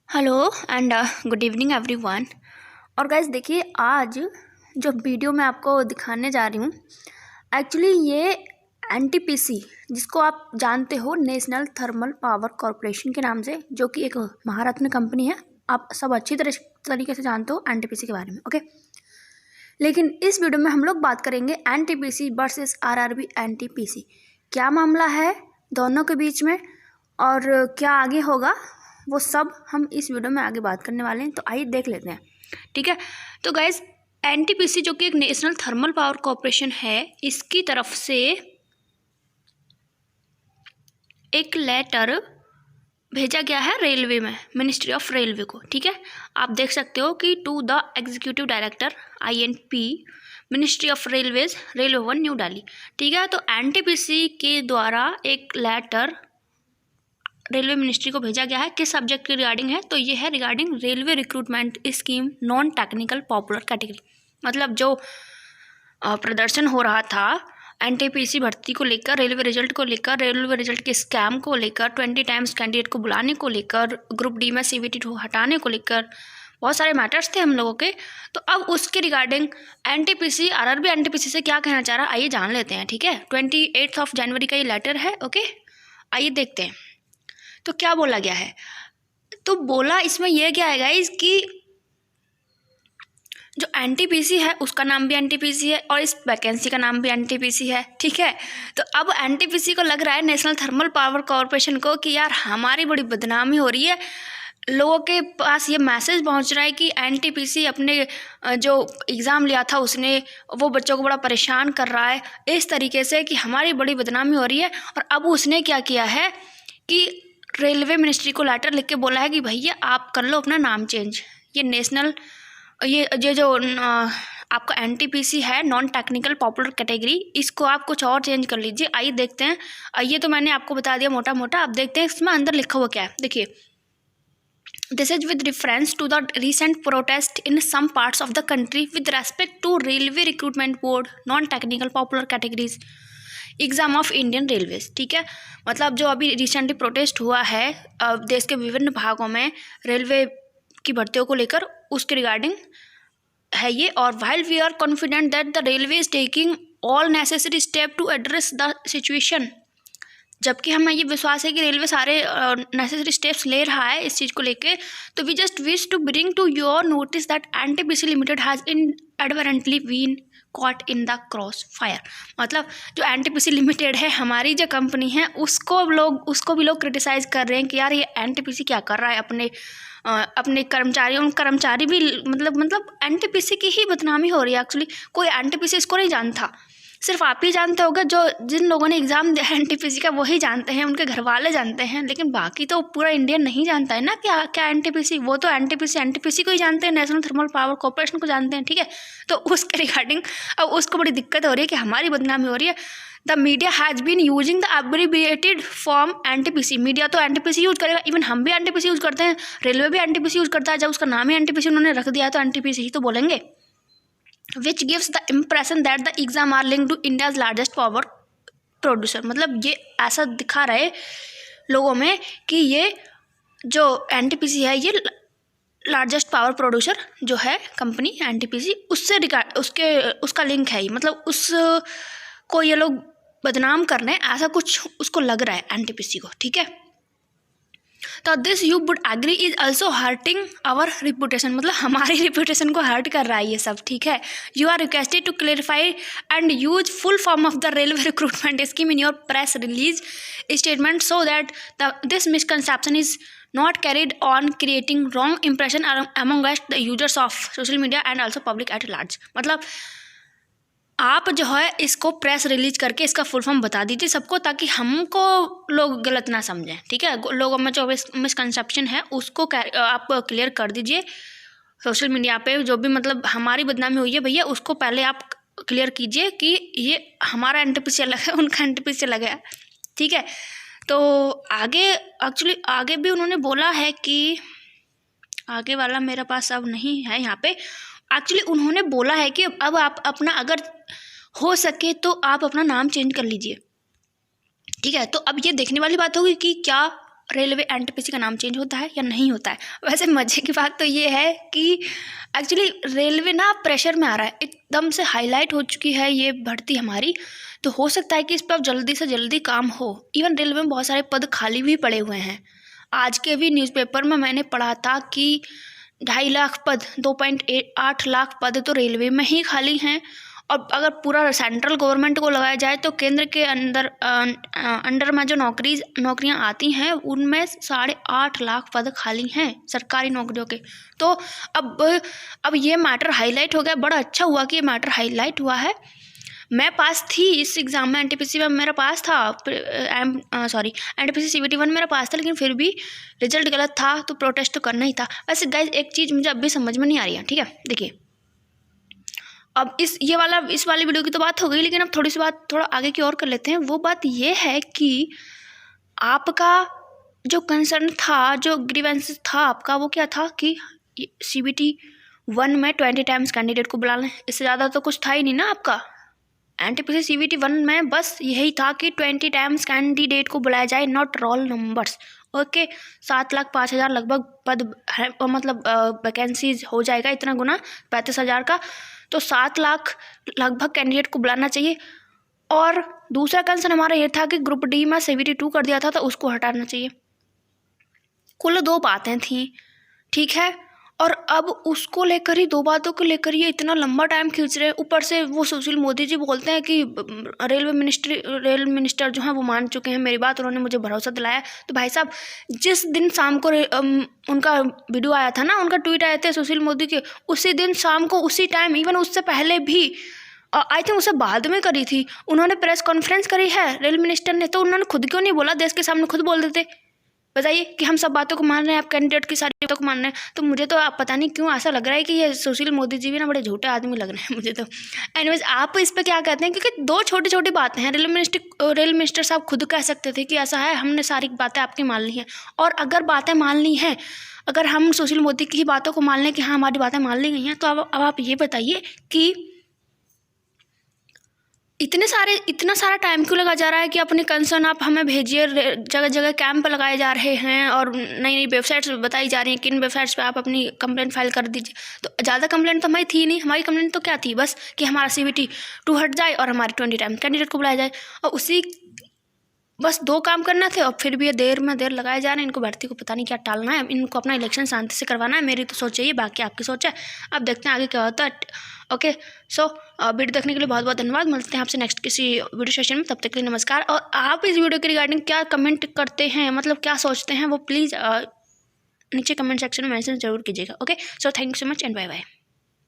Hello and good evening everyone. और guys देखिए, आज जो वीडियो मैं आपको दिखाने जा रही हूँ, एक्चुअली ये एनटीपीसी, जिसको आप जानते हो नेशनल थर्मल पावर कॉरपोरेशन के नाम से, जो कि एक महारत्न कंपनी है। आप सब अच्छी तरीके से जानते हो एनटीपीसी के बारे में, ओके। लेकिन इस वीडियो में हम लोग बात करेंगे एनटीपीसी वर्सेस आरआरबी एनटीपीसी। क्या मामला है दोनों के बीच में और क्या आगे होगा, वो सब हम इस वीडियो में आगे बात करने वाले हैं। तो आइए देख लेते हैं, ठीक है। तो गाइज, एनटीपीसी जो कि एक नेशनल थर्मल पावर कॉरपोरेशन है, इसकी तरफ से एक लेटर भेजा गया है रेलवे में, मिनिस्ट्री ऑफ रेलवे को, ठीक है। आप देख सकते हो कि to the executive director INP, ministry of railways, railway 1 New Delhi, ठीक है। तो एनटीपीसी के द्वारा एक लेटर रेलवे मिनिस्ट्री को भेजा गया है। किस सब्जेक्ट के रिगार्डिंग है? तो ये है regarding railway recruitment scheme non technical popular category. मतलब जो प्रदर्शन हो रहा था एनटीपीसी भर्ती को लेकर, रेलवे रिजल्ट को लेकर, रेलवे रिजल्ट के स्कैम को लेकर, 20 टाइम्स कैंडिडेट को बुलाने को लेकर, ग्रुप डी में CVT हटाने को लेकर, बहुत सारे मैटर्स थे हम लोगों के। तो अब उसके रिगार्डिंग एनटीपीसी, आरआरबी एनटीपीसी से क्या कहना चाह रहा है, आइए जान लेते हैं, ठीक है। 28 जनवरी का ये लेटर है, ओके। आइए देखते हैं तो क्या बोला गया है। तो बोला इसमें यह क्या है गाइस कि जो एनटीपीसी है उसका नाम भी एनटीपीसी है और इस वैकेंसी का नाम भी एनटीपीसी है, ठीक है। तो अब एनटीपीसी को लग रहा है, नेशनल थर्मल पावर कॉरपोरेशन को, कि यार हमारी बड़ी बदनामी हो रही है। लोगों के पास ये मैसेज पहुंच रहा है कि एनटीपीसी अपने जो एग्ज़ाम लिया था उसने, वो बच्चों को बड़ा परेशान कर रहा है इस तरीके से कि हमारी बड़ी बदनामी हो रही है। और अब उसने क्या किया है कि रेलवे मिनिस्ट्री को लेटर लिख के बोला है कि भैया आप कर लो अपना नाम चेंज। ये नेशनल, ये जो आपका एनटीपीसी है नॉन टेक्निकल पॉपुलर कैटेगरी, इसको आप कुछ और चेंज कर लीजिए। आइए देखते हैं। ये तो मैंने आपको बता दिया मोटा मोटा, अब देखते हैं इसमें अंदर लिखा हुआ क्या है। देखिए, this is with reference to the recent protest in some parts of the country with respect to railway recruitment board non technical popular categories exam of Indian railways, ठीक है। मतलब जो अभी रिसेंटली प्रोटेस्ट हुआ है देश के विभिन्न भागों में रेलवे की भर्तियों को लेकर, उसके रिगार्डिंग है ये। और while we are confident that the railway is taking all necessary step to address the situation, जबकि हमें ये विश्वास है कि रेलवे सारे नेसेसरी स्टेप्स ले रहा है इस चीज़ को लेके। तो we just wish to bring to your notice that NTPC limited has inadvertently been caught in the cross fire. मतलब जो एनटीपीसी लिमिटेड है, हमारी जो कंपनी है, उसको भी लोग क्रिटिसाइज़ कर रहे हैं कि यार ये एनटीपीसी क्या कर रहा है, अपने कर्मचारी भी मतलब एनटीपीसी की ही बदनामी हो रही है। एक्चुअली कोई एनटीपीसी इसको नहीं जानता, सिर्फ आप ही जानते होगा, जो जिन लोगों ने एग्ज़ाम दिया है एनटीपीसी का वही जानते हैं, उनके घर वाले जानते हैं, लेकिन बाकी तो पूरा इंडिया नहीं जानता है ना क्या एनटीपीसी। वो तो एनटीपीसी को ही जानते हैं, नेशनल थर्मल पावर कॉरपोरेशन को जानते हैं, ठीक है। तो उसके रिगार्डिंग अब उसको बड़ी दिक्कत हो रही है कि हमारी बदनामी हो रही है। The media has been using the abbreviated form NTPC. Media तो एनटीपीसी यूज़ करेगा, इवन हम भी एनटीपीसी यूज़ करते हैं, रेलवे भी एनटीपीसी यूज़ करता है। जब उसका नाम ही एनटीपीसी उन्होंने रख दिया है तो एनटीपीसी ही तो बोलेंगे। Which gives the impression that the exam are linked to India's largest power producer। मतलब ये ऐसा दिखा रहे लोगों में कि ये जो एनटीपीसी है ये लार्जेस्ट पावर प्रोड्यूसर जो है कंपनी एनटीपीसी, उससे उसका लिंक है। मतलब उसको ये लोग बदनाम कर रहे हैं, ऐसा कुछ उसको लग रहा है एनटीपीसी को, ठीक है। तो this you would agree is also hurting our reputation. मतलब हमारी रिपूटेशन को हर्ट कर रहा है ये सब, ठीक है। You are requested to clarify and use full form of the railway recruitment scheme in your press release statement so that this misconception is not carried on creating wrong impression amongst the users of social media and also public at large. मतलब आप जो है इसको press release करके इसका full form बता दीजिए सबको, ताकि हमको लोग गलत ना समझें, ठीक है। लोगों में जो मिसकंसेप्शन है उसको आप क्लियर कर दीजिए सोशल मीडिया पे। जो भी मतलब हमारी बदनामी हुई है भैया, उसको पहले आप क्लियर कीजिए कि ये हमारा एनटीपीसी अलग है, उनका एनटीपीसी अलग है, ठीक है। तो आगे भी उन्होंने बोला है कि आगे वाला मेरे पास अब नहीं है यहाँ पे। एक्चुअली उन्होंने बोला है कि अब आप अपना, अगर हो सके तो आप अपना नाम चेंज कर लीजिए, ठीक है। तो अब ये देखने वाली बात होगी कि क्या रेलवे एनटीपीसी का नाम चेंज होता है या नहीं होता है। वैसे मज़े की बात तो ये है कि एक्चुअली रेलवे ना प्रेशर में आ रहा है, एकदम से हाईलाइट हो चुकी है ये भर्ती हमारी, तो हो सकता है कि इस पर जल्दी से जल्दी काम हो। इवन रेलवे में बहुत सारे पद खाली भी पड़े हुए हैं। आज के भी न्यूज़पेपर में मैंने पढ़ा था कि 2.5 लाख पद, 2.8 लाख पद तो रेलवे में ही खाली हैं। और अगर पूरा सेंट्रल गवर्नमेंट को लगाया जाए तो केंद्र के अंडर में जो नौकरियां आती हैं उनमें 8.5 लाख पद खाली हैं सरकारी नौकरियों के। तो अब ये मैटर हाईलाइट हो गया। बड़ा अच्छा हुआ कि ये मैटर हाईलाइट हुआ है। मैं पास थी इस एग्ज़ाम में, एनटीपीसी में मेरा पास था, एनटीपीसी CBT 1 मेरा पास था, लेकिन फिर भी रिजल्ट गलत था तो प्रोटेस्ट तो करना ही था। वैसे गाइस एक चीज़ मुझे अब भी समझ में नहीं आ रही है, ठीक है। देखिए अब इस वाली वीडियो की तो बात हो गई, लेकिन अब थोड़ी सी बात थोड़ा आगे की और कर लेते हैं। वो बात ये है कि आपका जो कंसर्न था, जो ग्रीवेंस था आपका, वो क्या था कि CBT 1 में 20 टाइम्स कैंडिडेट को बुला लें, इससे ज़्यादा तो कुछ था ही नहीं ना आपका। एनटीपीसी CBT 1 में बस यही था कि 20 टाइम्स कैंडिडेट को बुलाया जाए, नॉट रोल नंबर्स। ओके, 7,05,000 लगभग पद है, मतलब वैकेंसीज हो जाएगा इतना गुना 35,000 का, तो 7 लाख लगभग कैंडिडेट को बुलाना चाहिए। और दूसरा कंसर्न हमारा ये था कि ग्रुप डी में CBT 2 कर दिया था तो उसको हटाना चाहिए। कुल 2 बातें थी, ठीक है। और अब उसको लेकर ही, 2 बातों को लेकर ये इतना लंबा टाइम खींच रहे हैं। ऊपर से वो सुशील मोदी जी बोलते हैं कि रेल मिनिस्टर जो हैं वो मान चुके हैं मेरी बात, उन्होंने मुझे भरोसा दिलाया। तो भाई साहब, जिस दिन शाम को उनका वीडियो आया था ना, उनका ट्वीट आए थे सुशील मोदी के, उसी दिन शाम को, उसी टाइम, इवन उससे पहले भी, आई थिंक उससे बाद में करी थी, उन्होंने प्रेस कॉन्फ्रेंस करी है रेल मिनिस्टर ने। तो उन्होंने खुद क्यों नहीं बोला, देश के सामने खुद बोल देते, बताइए कि हम सब बातों को मान रहे हैं, आप कैंडिडेट की सारी बातों को मान रहे हैं। तो मुझे तो आप पता नहीं क्यों ऐसा लग रहा है कि ये सुशील मोदी जी भी ना बड़े झूठे आदमी लग रहे हैं मुझे तो। एनीवेज, आप इस पर क्या कहते हैं? क्योंकि 2 छोटी छोटी बातें हैं। रेल मिनिस्टर साहब खुद कह सकते थे कि ऐसा है, हमने सारी बातें आपकी मान ली हैं। और अगर बातें मान ली हैं, अगर हम सुशील मोदी की ही बातों को मान लें कि हाँ हमारी बातें मान ली गई हैं, तो अब आप ये बताइए कि इतना सारा टाइम क्यों लगा जा रहा है कि अपने कंसर्न आप हमें भेजिए। जगह जगह कैंप लगाए जा रहे हैं और नई नई वेबसाइट्स बताई जा रही हैं, किन वेबसाइट्स पे आप अपनी कंप्लेंट फाइल कर दीजिए। तो ज़्यादा कंप्लेंट तो हमारी थी नहीं। हमारी कंप्लेंट तो क्या थी, बस कि हमारा CBT 2 हट जाए और हमारे 20 टाइम कैंडिडेट को बुलाया जाए। और बस 2 काम करना थे, और फिर भी ये देर लगाए जा रहे हैं। इनको भर्ती को पता नहीं क्या टालना है, इनको अपना इलेक्शन शांति से करवाना है। मेरी तो सोच यही है, बाकी आपकी सोच है। अब देखते हैं आगे क्या होता है। ओके, सो वीडियो देखने के लिए बहुत बहुत धन्यवाद। मिलते हैं आपसे नेक्स्ट किसी वीडियो सेशन में, तब तक के लिए नमस्कार। और आप इस वीडियो के रिगार्डिंग क्या कमेंट करते हैं, मतलब क्या सोचते हैं, वो प्लीज़ नीचे कमेंट सेक्शन में मैसेज जरूर कीजिएगा। Okay, so thank you so much and bye bye.